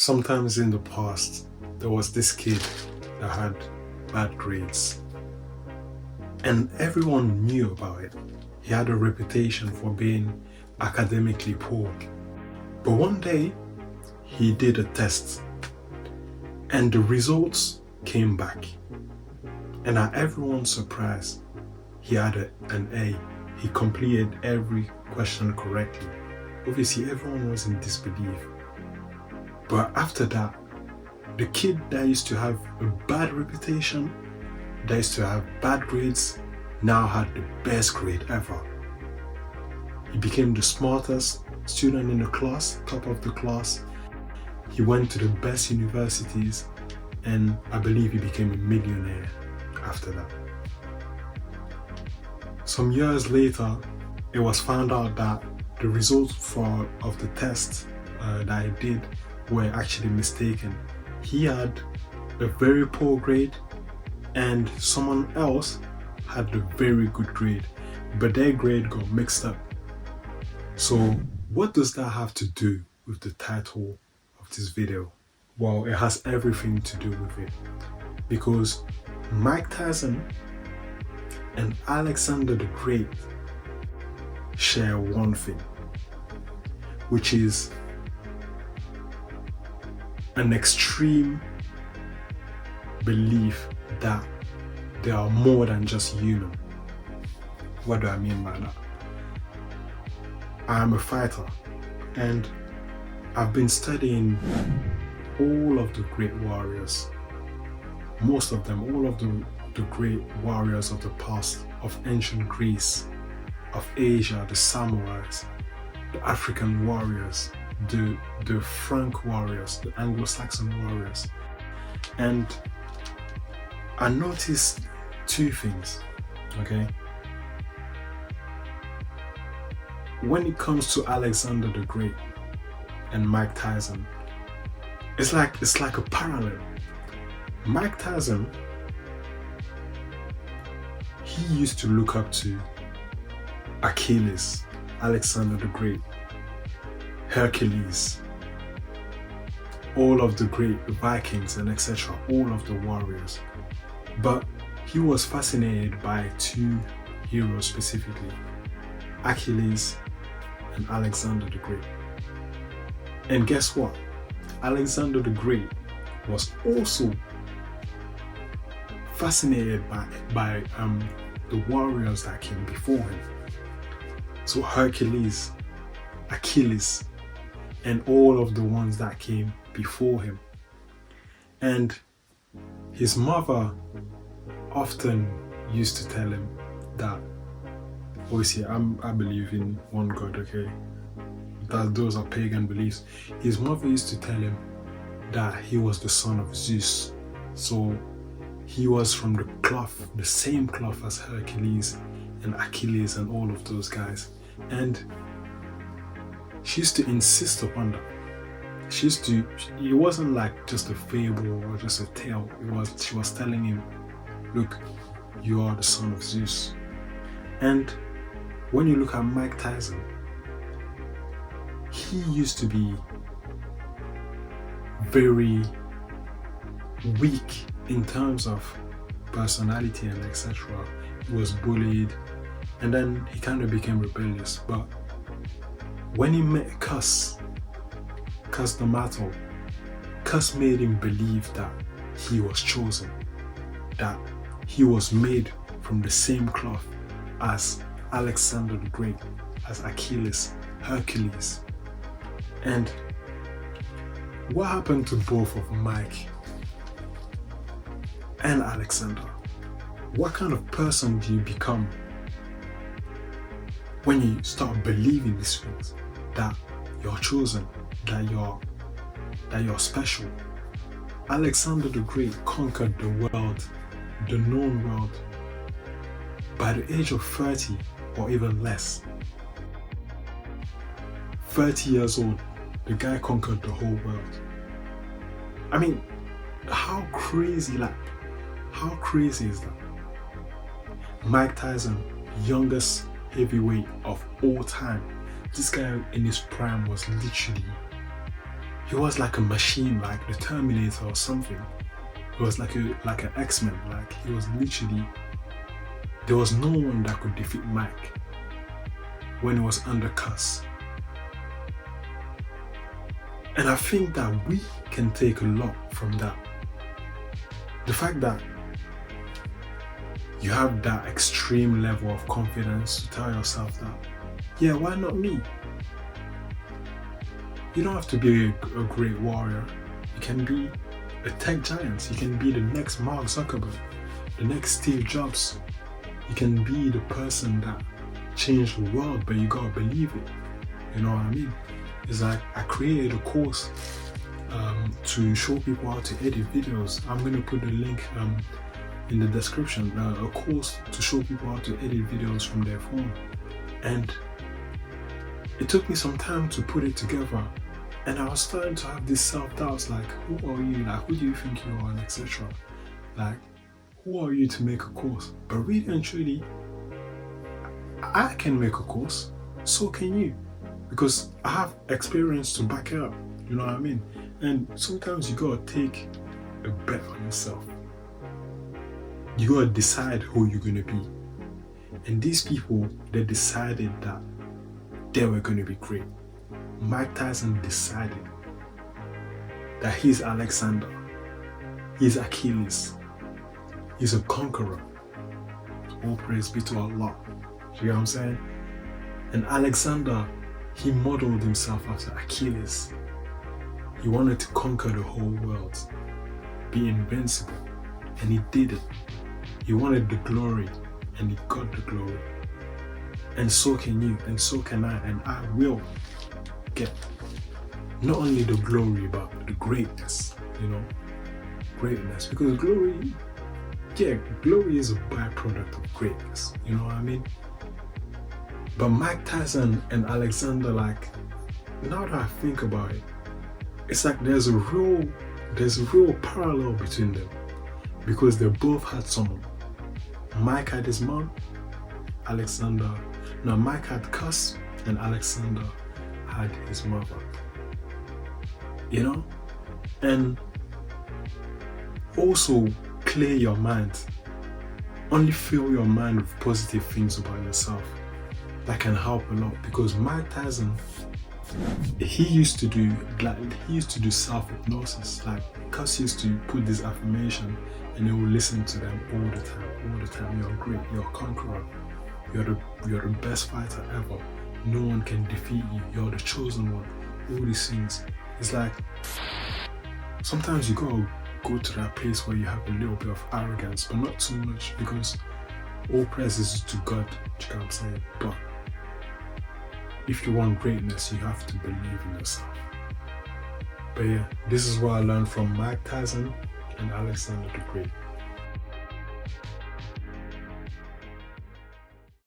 Sometimes in the past, there was this kid that had bad grades, and everyone knew about it. He had a reputation for being academically poor. But one day, he did a test, and the results came back. And at everyone's surprise, he had an A. He completed every question correctly. Obviously, everyone was in disbelief. But after that, the kid that used to have a bad reputation, that used to have bad grades, now had the best grade ever. He became the smartest student in the class, top of the class. He went to the best universities, and I believe he became a millionaire after that. Some years later, it was found out that the results of the test that he did were actually mistaken. He had a very poor grade, and someone else had a very good grade, but their grade got mixed up. So what does that have to do with the title of this video? Well, it has everything to do with it, because Mike Tyson and Alexander the Great share one thing, which is an extreme belief that they are more than just human. What do I mean by that? I am a fighter, and I've been studying all of the great warriors, most of them, all of the great warriors of the past, of ancient Greece, of Asia, the samurais, the African warriors, the Frank warriors, the Anglo-Saxon warriors. And I noticed two things, okay? When it comes to Alexander the Great and Mike Tyson, it's like a parallel. Mike Tyson, he used to look up to Achilles, Alexander the Great, Hercules, all of the great Vikings and etc., all of the warriors. But he was fascinated by two heroes specifically, Achilles and Alexander the Great. And guess what? Alexander the Great was also fascinated by the warriors that came before him. So Hercules, Achilles, and all of the ones that came before him. And his mother often used to tell him that, obviously I believe in one God, okay? Those are pagan beliefs. His mother used to tell him that he was the son of Zeus. So he was from the same cloth as Hercules and Achilles and all of those guys. And she used to insist upon that. It wasn't like just a fable or just a tale. She was telling him, look, you are the son of Zeus. And when you look at Mike Tyson, he used to be very weak in terms of personality and etc. He was bullied, and then he kind of became rebellious. But when he met Cus the Matto, Cus made him believe that he was chosen, that he was made from the same cloth as Alexander the Great, as Achilles, Hercules. And what happened to both of Mike and Alexander? What kind of person do you become when you start believing these things? That you're chosen, that you're special. Alexander the Great conquered the world, the known world, by the age of 30 or even less. 30 years old, the guy conquered the whole world. I mean, how crazy is that? Mike Tyson, youngest heavyweight of all time. This guy in his prime was literally He was like a machine, like the Terminator or something. He was like an X-Men. Like he was literally, there was no one that could defeat Mike when he was under cuss. And I think that we can take a lot from that. The fact that you have that extreme level of confidence to tell yourself that, yeah, why not me? You don't have to be a great warrior. You can be a tech giant. You can be the next Mark Zuckerberg, the next Steve Jobs. You can be the person that changed the world, but you gotta believe it. You know what I mean? It's like I created a course to show people how to edit videos. I'm gonna put the link in the description. A course to show people how to edit videos from their phone. And it took me some time to put it together. And I was starting to have these self-doubts, like, who are you? Like, who do you think you are? And etc. Like, who are you to make a course? But really and truly, I can make a course, so can you. Because I have experience to back it up, you know what I mean? And sometimes you gotta take a bet on yourself. You gotta decide who you're gonna be. And these people, they decided that they were gonna be great. Mike Tyson decided that he's Alexander, he's Achilles, he's a conqueror. All praise be to Allah. You know what I'm saying? And Alexander, he modeled himself after Achilles. He wanted to conquer the whole world, be invincible, and he did it. He wanted the glory, and he got the glory. And so can you, and so can I, and I will get not only the glory, but the greatness, you know, greatness. Because glory, yeah, glory is a byproduct of greatness, you know what I mean? But Mike Tyson and Alexander, like, now that I think about it, it's like there's a real parallel between them, because they both had someone. Mike had his mom, Mike had cuss, and Alexander had his mother. You know? And also clear your mind. Only fill your mind with positive things about yourself. That can help a lot, because Mike Tyson, he used to do self-hypnosis. Like, Cuss used to put this affirmation and he would listen to them all the time. You're great, you're a conqueror, you're the best fighter ever. No one can defeat you, you're the chosen one. All these things. It's like, sometimes you gotta go to that place where you have a little bit of arrogance, but not too much, because all praise is to God, you know what I'm saying? But if you want greatness, you have to believe in yourself. But yeah, this is what I learned from Mike Tyson and Alexander the Great.